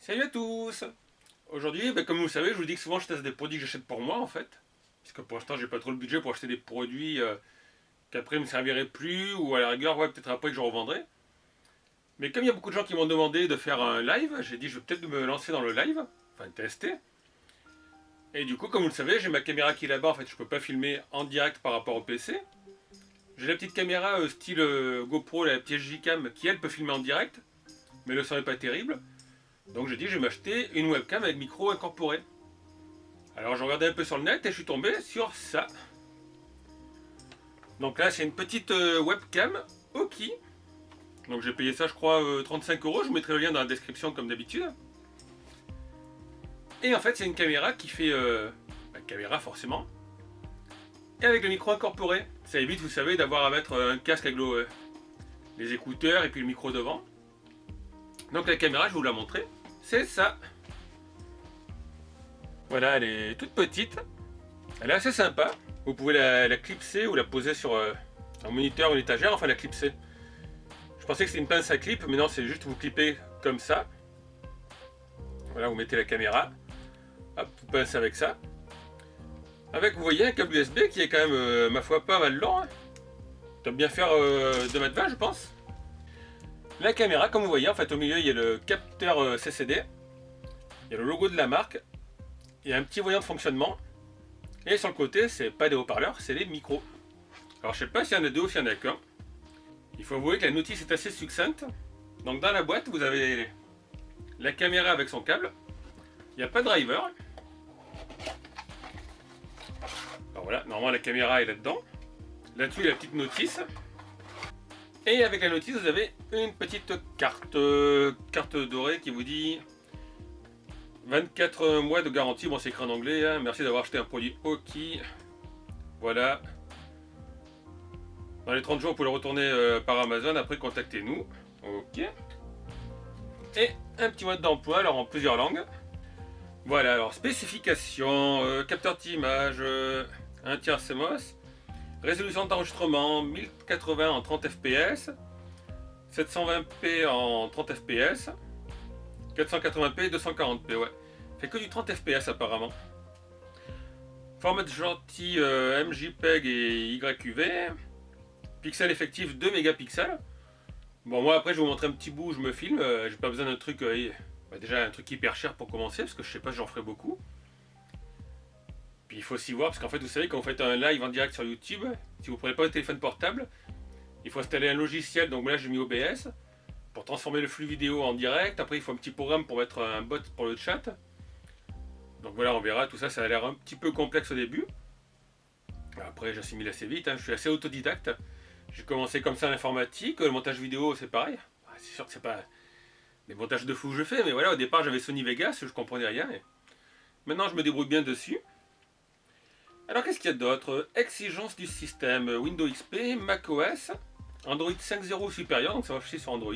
Salut à tous. Aujourd'hui, comme vous le savez, je vous dis que souvent je teste des produits que j'achète pour moi en fait. Parce que pour l'instant j'ai pas trop le budget pour acheter des produits qu'après ils me serviraient plus ou à la rigueur ouais, peut-être après que je revendrai. Mais comme il y a beaucoup de gens qui m'ont demandé de faire un live, j'ai dit je vais peut-être me lancer dans le live, enfin tester. Et du coup comme vous le savez, j'ai ma caméra qui est là-bas, en fait je peux pas filmer en direct par rapport au PC. J'ai la petite caméra style GoPro, la petite Gcam qui elle peut filmer en direct, mais le son est pas terrible. Donc j'ai dit je vais m'acheter une webcam avec micro incorporé. Alors je regardais un peu sur le net et je suis tombé sur ça. Donc là c'est une petite webcam Oki. Donc j'ai payé ça je crois 35 €, je vous mettrai le lien dans la description comme d'habitude. Et en fait c'est une caméra qui fait... caméra forcément. Et avec le micro incorporé. Ça évite vous savez d'avoir à mettre un casque avec les écouteurs et puis le micro devant. Donc la caméra je vais vous la montrer. C'est ça. Voilà, elle est toute petite. Elle est assez sympa. Vous pouvez la clipser ou la poser sur un moniteur ou une étagère, enfin la clipser. Je pensais que c'était une pince à clip, mais non, c'est juste vous clipez comme ça. Voilà, vous mettez la caméra. Hop, vous pincez avec ça. Avec, vous voyez, un câble USB qui est quand même, ma foi, pas mal long. Hein. Ça doit bien faire 2,20 m, je pense. La caméra, comme vous voyez, en fait, au milieu, il y a le capteur CCD. Il y a le logo de la marque. Il y a un petit voyant de fonctionnement. Et sur le côté, c'est pas des haut-parleurs, c'est des micros. Alors je sais pas s'il y en a deux ou s'il y en a qu'un. Il faut avouer que la notice est assez succincte. Donc dans la boîte, vous avez la caméra avec son câble. Il n'y a pas de driver. Alors voilà, normalement la caméra est là-dedans. Là-dessus, il y a la petite notice. Et avec la notice, vous avez une petite carte dorée qui vous dit 24 mois de garantie. Bon, c'est écrit en anglais. Hein. Merci d'avoir acheté un produit Oki. Voilà. Dans les 30 jours, vous pouvez le retourner par Amazon. Après, contactez-nous. Ok. Et un petit mode d'emploi, alors en plusieurs langues. Voilà, alors spécification, capteur d'image, 1 tiers CMOS, résolution d'enregistrement 1080 en 30 fps, 720p en 30 fps, 480p, 240p, ouais. Fait que du 30 fps apparemment. Format gentil MJPEG et YQV. Pixel effectif 2 mégapixels. Bon, moi après je vais vous montrer un petit bout où je me filme. J'ai pas besoin d'un truc, déjà un truc hyper cher pour commencer, parce que je sais pas si j'en ferai beaucoup. Puis il faut aussi voir, parce qu'en fait vous savez quand vous faites un live en direct sur YouTube, si vous prenez pas le téléphone portable, il faut installer un logiciel, donc là j'ai mis OBS, pour transformer le flux vidéo en direct. Après il faut un petit programme pour mettre un bot pour le chat. Donc voilà, on verra, tout ça, ça a l'air un petit peu complexe au début. Après j'assimile assez vite, hein. Je suis assez autodidacte. J'ai commencé comme ça l'informatique, le montage vidéo c'est pareil. C'est sûr que c'est pas des montages de fou que je fais, mais voilà, au départ j'avais Sony Vegas, je comprenais rien. Et maintenant je me débrouille bien dessus. Alors qu'est-ce qu'il y a d'autre? Exigence du système, Windows XP, macOS, Android 5.0 supérieur, donc ça va aussi sur Android.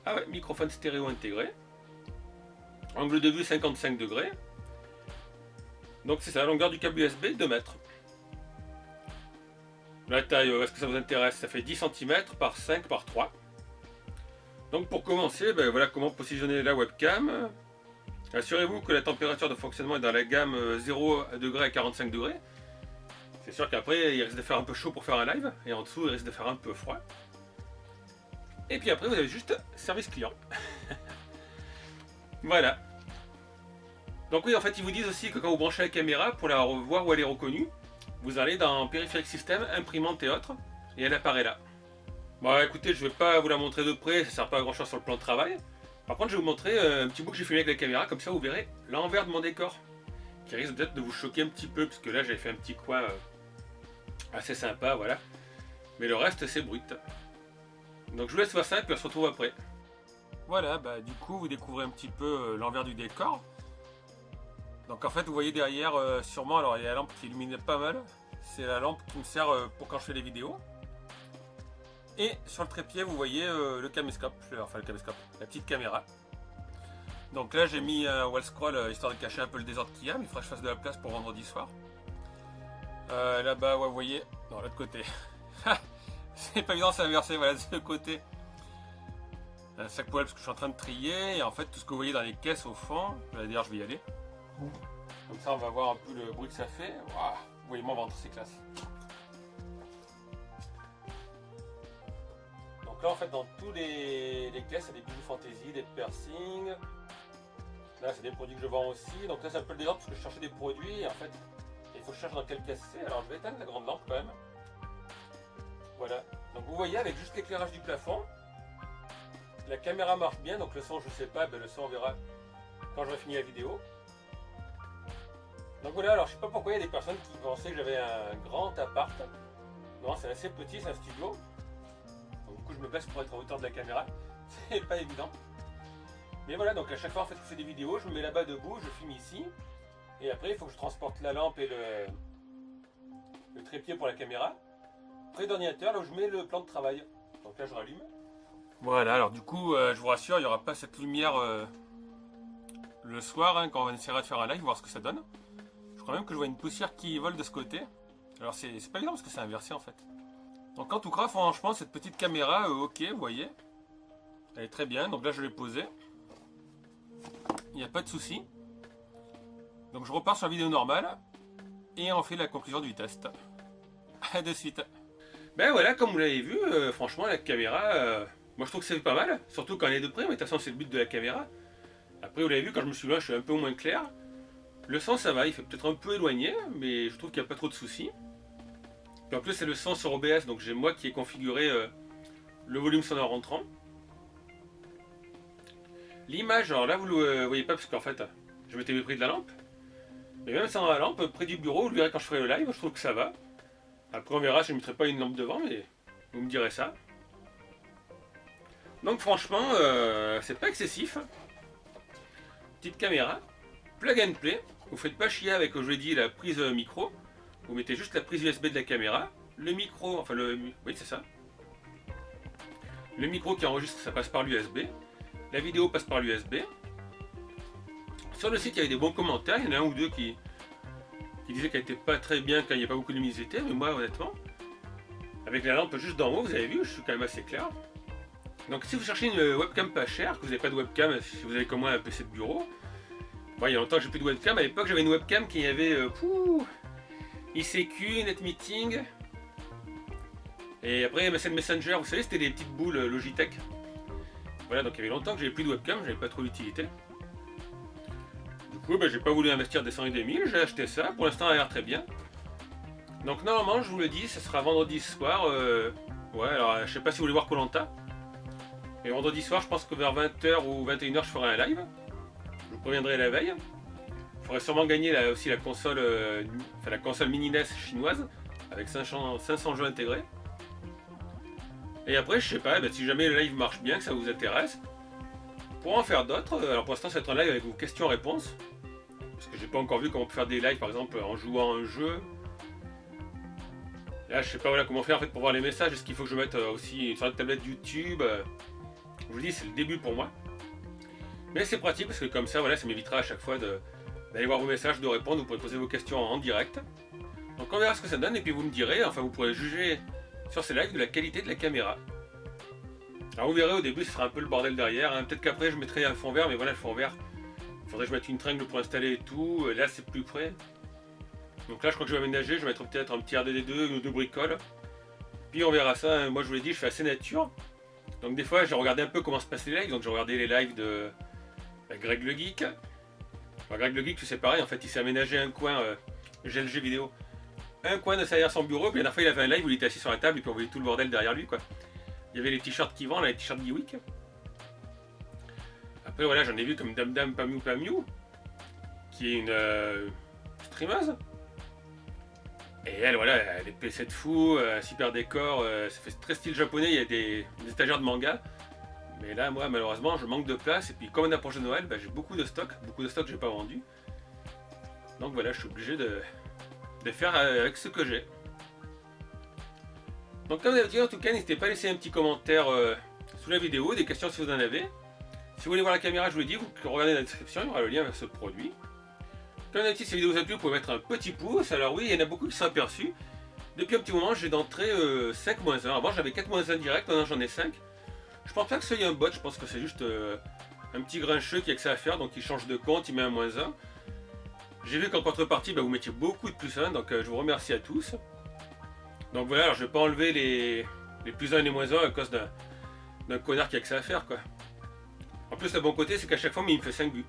Ah ouais, microphone stéréo intégré. Angle de vue 55 degrés. Donc c'est ça, la longueur du câble USB, 2 mètres. La taille, est-ce que ça vous intéresse? Ça fait 10 cm par 5 par 3. Donc pour commencer, voilà comment positionner la webcam. Assurez-vous que la température de fonctionnement est dans la gamme 0 degré à 45 degrés. C'est sûr qu'après il risque de faire un peu chaud pour faire un live, et en dessous il risque de faire un peu froid. Et puis après vous avez juste service client. Voilà. Donc oui, en fait ils vous disent aussi que quand vous branchez la caméra, pour la voir où elle est reconnue, vous allez dans périphérique système, imprimante et autres, et elle apparaît là. Bon écoutez, je vais pas vous la montrer de près, ça sert pas à grand chose sur le plan de travail. Par contre je vais vous montrer un petit bout que j'ai filmé avec la caméra, comme ça vous verrez l'envers de mon décor. Qui risque peut-être de vous choquer un petit peu, parce que là j'avais fait un petit coin assez sympa, voilà. Mais le reste c'est brut. Donc je vous laisse voir ça et puis on se retrouve après. Voilà, du coup vous découvrez un petit peu l'envers du décor. Donc en fait vous voyez derrière sûrement, alors il y a la lampe qui illumine pas mal. C'est la lampe qui me sert pour quand je fais les vidéos. Et sur le trépied vous voyez le caméscope, enfin le caméscope, la petite caméra. Donc là j'ai mis un wall scroll histoire de cacher un peu le désordre qu'il y a, mais il faudra que je fasse de la place pour vendredi soir. Là-bas, ouais, vous voyez, non, l'autre côté. C'est pas évident, c'est inversé, voilà, de ce côté. Un sac poubelle parce que je suis en train de trier et en fait tout ce que vous voyez dans les caisses au fond, d'ailleurs je vais y aller. Comme ça on va voir un peu le bruit que ça fait. Waouh, vous voyez mon ventre, c'est classe. Donc là en fait dans tous les caisses il y a des bijoux fantasy, des piercings. Là c'est des produits que je vends aussi. Donc là c'est un peu le désordre parce que je cherchais des produits et en fait il faut que je cherche dans quelle caisse c'est. Alors je vais éteindre la grande lampe quand même. Voilà. Donc vous voyez avec juste l'éclairage du plafond. La caméra marche bien, donc le son je sais pas, le son on verra quand j'aurai fini la vidéo. Donc voilà, alors je sais pas pourquoi il y a des personnes qui pensaient que j'avais un grand appart. Non, c'est assez petit, c'est un studio. Donc du coup je me place pour être en hauteur de la caméra, c'est pas évident. Mais voilà, donc à chaque fois en fait que je fais des vidéos, je me mets là-bas debout, je filme ici. Et après il faut que je transporte la lampe et le trépied pour la caméra près d'ordinateur, là où je mets le plan de travail. Donc là je rallume. Voilà, alors du coup, je vous rassure, il n'y aura pas cette lumière le soir, hein, quand on essaiera de faire un live, voir ce que ça donne. Je crois même que je vois une poussière qui vole de ce côté. Alors c'est pas évident parce que c'est inversé en fait. Donc en tout cas, franchement, cette petite caméra, ok, vous voyez, elle est très bien. Donc là, je l'ai posée. Il n'y a pas de souci. Donc je repars sur la vidéo normale et on fait la conclusion du test. A de suite. Ben voilà, comme vous l'avez vu, franchement, la caméra... moi je trouve que c'est pas mal, surtout quand elle est de près, mais de toute façon c'est le but de la caméra. Après vous l'avez vu, quand je me suis loin, je suis un peu moins clair. Le son ça va, il fait peut-être un peu éloigné, mais je trouve qu'il n'y a pas trop de soucis. Puis en plus c'est le son sur OBS, donc j'ai moi qui ai configuré le volume sonore entrant. L'image, alors là vous le voyez pas parce qu'en fait je m'étais mépris de la lampe. Mais même sans la lampe, près du bureau, vous le verrez quand je ferai le live, je trouve que ça va. Après on verra, je ne mettrai pas une lampe devant, mais vous me direz ça. Donc franchement, c'est pas excessif. Petite caméra, plug and play. Vous faites pas chier avec, je vous ai dit, la prise micro. Vous mettez juste la prise USB de la caméra. Le micro, enfin oui c'est ça. Le micro qui enregistre, ça passe par l'USB. La vidéo passe par l'USB. Sur le site, il y avait des bons commentaires. Il y en a un ou deux qui disaient qu'elle était pas très bien quand il n'y a pas beaucoup de luminosité. Mais moi, honnêtement, avec la lampe juste d'en haut, vous avez vu, je suis quand même assez clair. Donc si vous cherchez une webcam pas chère, que vous n'avez pas de webcam, si vous avez comme moi un PC de bureau, bon, il y a longtemps que j'ai plus de webcam, à l'époque j'avais une webcam qui avait ICQ, NetMeeting, et après MSN Messenger, vous savez c'était des petites boules Logitech. Voilà, donc il y avait longtemps que j'avais plus de webcam, j'avais pas trop d'utilité. Du coup j'ai pas voulu investir des 100 et des 1000, j'ai acheté ça, pour l'instant elle a l'air très bien. Donc normalement je vous le dis, ce sera vendredi soir, ouais alors je sais pas si vous voulez voir Koh-Lanta. Et vendredi soir, je pense que vers 20h ou 21h, je ferai un live. Je vous préviendrai la veille. Il faudrait sûrement gagner là aussi la console, la console mini NES chinoise avec 500 jeux intégrés. Et après, je sais pas, si jamais le live marche bien, que ça vous intéresse, pour en faire d'autres. Alors pour l'instant, ça va être un live avec vos questions-réponses. Parce que j'ai pas encore vu comment on peut faire des lives, par exemple, en jouant à un jeu. Là, je sais pas voilà, comment faire en fait pour voir les messages. Est-ce qu'il faut que je mette aussi sur la tablette YouTube je vous dis, c'est le début pour moi. Mais c'est pratique parce que comme ça, voilà, ça m'évitera à chaque fois d'aller voir vos messages, de répondre, vous pourrez poser vos questions en direct. Donc on verra ce que ça donne et puis vous me direz, enfin vous pourrez juger sur ces lives de la qualité de la caméra. Alors vous verrez au début, ce sera un peu le bordel derrière. Hein. Peut-être qu'après je mettrai un fond vert, mais voilà, le fond vert, il faudrait que je mette une tringle pour installer et tout. Là c'est plus près. Donc là je crois que je vais aménager, je vais mettre peut-être un petit RDD2, une ou deux bricoles. Puis on verra ça, hein. Moi je vous l'ai dit, je fais assez nature. Donc des fois j'ai regardé un peu comment se passent les lives, donc j'ai regardé les lives de Greg le Geek. Alors, Greg le Geek c'est pareil, en fait il s'est aménagé un coin, GLG vidéo, un coin de derrière son bureau, puis la dernière fois il avait un live où il était assis sur la table et puis on voyait tout le bordel derrière lui quoi. Il y avait les t-shirts qui vendent, les t-shirts Geewick. Après voilà j'en ai vu comme Dame Dame Pamiou Pamiou, qui est une streameuse. Et elle, voilà, elle a des PC de fou, un super décor, ça fait très style japonais, il y a des étagères de manga. Mais là, moi, malheureusement, je manque de place. Et puis, comme on approche de Noël, j'ai beaucoup de stocks que j'ai pas vendu. Donc voilà, je suis obligé de faire avec ce que j'ai. Donc comme d'habitude, en tout cas, n'hésitez pas à laisser un petit commentaire sous la vidéo, des questions si vous en avez. Si vous voulez voir la caméra, je vous l'ai dit, vous regardez dans la description, il y aura le lien vers ce produit. Comme d'habitude, si la vidéo vous a plu, vous pouvez mettre un petit pouce. Alors oui, il y en a beaucoup qui sont aperçus. Depuis un petit moment, j'ai d'entrée 5-1. Avant, j'avais 4-1 direct, maintenant j'en ai 5. Je pense pas que ce soit un bot, je pense que c'est juste un petit grincheux qui a que ça à faire, donc il change de compte, il met un -1. J'ai vu qu'en contrepartie, vous mettiez beaucoup de +1, donc je vous remercie à tous. Donc voilà, alors je vais pas enlever les +1 et les -1 à cause d'un connard qui a que ça à faire, quoi. En plus, le bon côté, c'est qu'à chaque fois, il me fait 5 vues.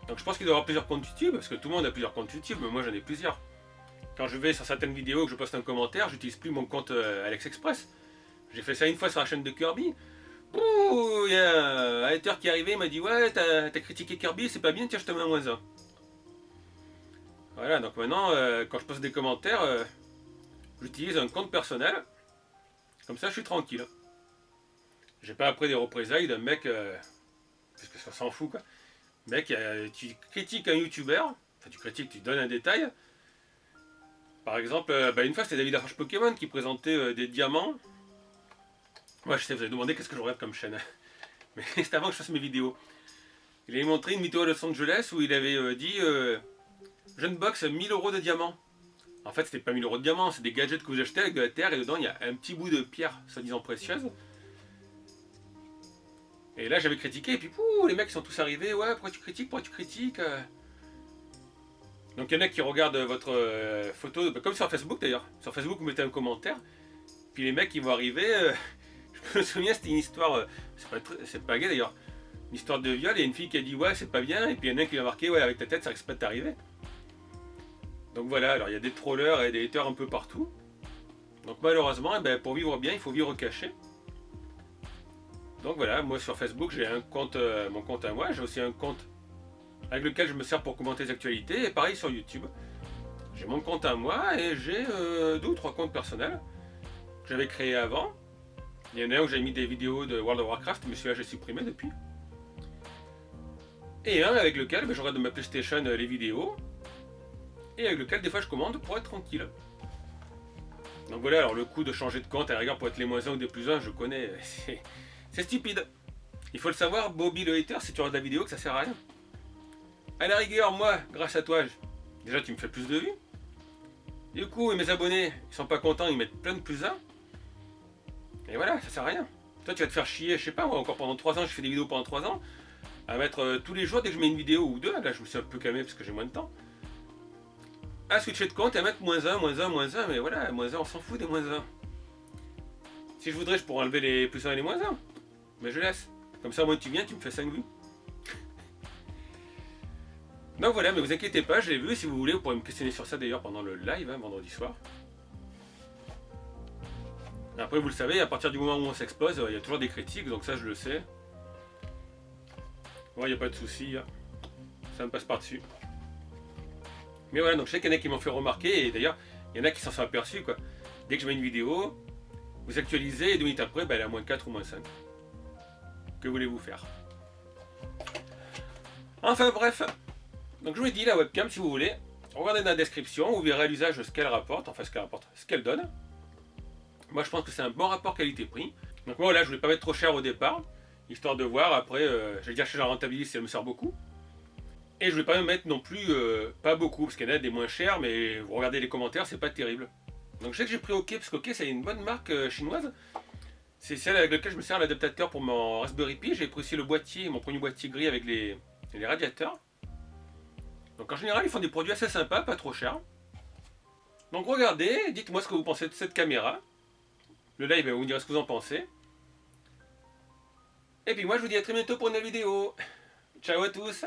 Donc je pense qu'il doit y avoir plusieurs comptes YouTube, parce que tout le monde a plusieurs comptes YouTube, mais moi j'en ai plusieurs. Quand je vais sur certaines vidéos que je poste un commentaire, j'utilise plus mon compte AlexExpress. J'ai fait ça une fois sur la chaîne de Kirby. Ouh, il y a un hater qui est arrivé, il m'a dit ouais, t'as critiqué Kirby, c'est pas bien, tiens, je te mets un -1. Voilà, donc maintenant, quand je poste des commentaires, j'utilise un compte personnel. Comme ça, je suis tranquille. J'ai pas après des représailles d'un mec, parce que ça s'en fout, quoi. Mec, tu critiques un YouTuber, enfin tu critiques, tu donnes un détail. Par exemple, une fois c'était David Lafarge Pokémon qui présentait des diamants. Moi je sais, vous avez demandé qu'est-ce que je regarde comme chaîne. Mais c'est avant que je fasse mes vidéos. Il avait montré une vidéo à Los Angeles où il avait dit je ne boxe 1000 € de diamants. En fait, c'était pas 1000 € de diamants, c'est des gadgets que vous achetez avec de la terre et dedans il y a un petit bout de pierre, soi-disant précieuse. Et là j'avais critiqué et puis pouh, les mecs sont tous arrivés, ouais, pourquoi tu critiques, Donc il y en a qui regardent votre photo, comme sur Facebook d'ailleurs. Sur Facebook, vous mettez un commentaire, puis les mecs ils vont arriver. Je me souviens, c'était une histoire, c'est pas gay d'ailleurs, une histoire de viol, et une fille qui a dit ouais, c'est pas bien, et puis il y en a un qui a marqué ouais, avec ta tête, ça risque pas de t'arriver. Donc voilà, alors il y a des trollers et des haters un peu partout. Donc malheureusement, pour vivre bien, il faut vivre caché. Donc voilà, moi sur Facebook, j'ai un compte, mon compte à moi, j'ai aussi un compte avec lequel je me sers pour commenter les actualités, et pareil sur YouTube. J'ai mon compte à moi et j'ai 2 ou 3 comptes personnels que j'avais créés avant. Il y en a un où j'ai mis des vidéos de World of Warcraft, mais celui-là j'ai supprimé depuis. Et un avec lequel je regarde de ma PlayStation les vidéos, et avec lequel des fois je commande pour être tranquille. Donc voilà, alors le coup de changer de compte à la rigueur pour être les -1 ou des +1, je connais, c'est stupide. Il faut le savoir, Bobby le hater, si tu regardes la vidéo, que ça sert à rien. À la rigueur, moi, grâce à toi, déjà tu me fais plus de vues. Du coup, mes abonnés, ils sont pas contents, ils mettent plein de +1. Et voilà, ça sert à rien. Toi, tu vas te faire chier, je sais pas, moi, encore pendant 3 ans, je fais des vidéos pendant 3 ans, à mettre tous les jours, dès que je mets une vidéo ou deux, là je me suis un peu calmé parce que j'ai moins de temps, à switcher de compte et à mettre -1, -1, mais voilà, -1, on s'en fout des -1. Si je voudrais, je pourrais enlever les +1 et les -1, mais je laisse. Comme ça, moi, tu viens, tu me fais 5 vues. Donc voilà, mais vous inquiétez pas, je l'ai vu, si vous voulez, vous pourrez me questionner sur ça d'ailleurs pendant le live, vendredi soir. Après, vous le savez, à partir du moment où on s'expose, il y a toujours des critiques, donc ça je le sais. Ouais, il n'y a pas de souci, ça me passe par-dessus. Mais voilà, donc je sais qu'il y en a qui m'ont fait remarquer, et d'ailleurs, il y en a qui s'en sont aperçus, quoi. Dès que je mets une vidéo, vous actualisez, et 2 minutes après, elle est à -4 ou -5. Que voulez-vous faire? Enfin bref, donc je vous ai dit, la webcam, si vous voulez, regardez dans la description, vous verrez à l'usage ce qu'elle rapporte, enfin ce qu'elle donne. Moi je pense que c'est un bon rapport qualité-prix. Donc moi là je voulais pas mettre trop cher au départ, histoire de voir après, je vais dire que je la rentabilise si elle me sert beaucoup. Et je voulais pas me mettre non plus pas beaucoup, parce qu'il y en a des moins chers, mais vous regardez les commentaires, c'est pas terrible. Donc je sais que j'ai pris OK, parce qu'OK c'est une bonne marque chinoise. C'est celle avec laquelle je me sers l'adaptateur pour mon Raspberry Pi. J'ai pris aussi le boîtier, mon premier boîtier gris avec les radiateurs. Donc en général ils font des produits assez sympas, pas trop chers. Donc regardez, dites-moi ce que vous pensez de cette caméra. Le live, vous me direz ce que vous en pensez. Et puis moi je vous dis à très bientôt pour une nouvelle vidéo. Ciao à tous.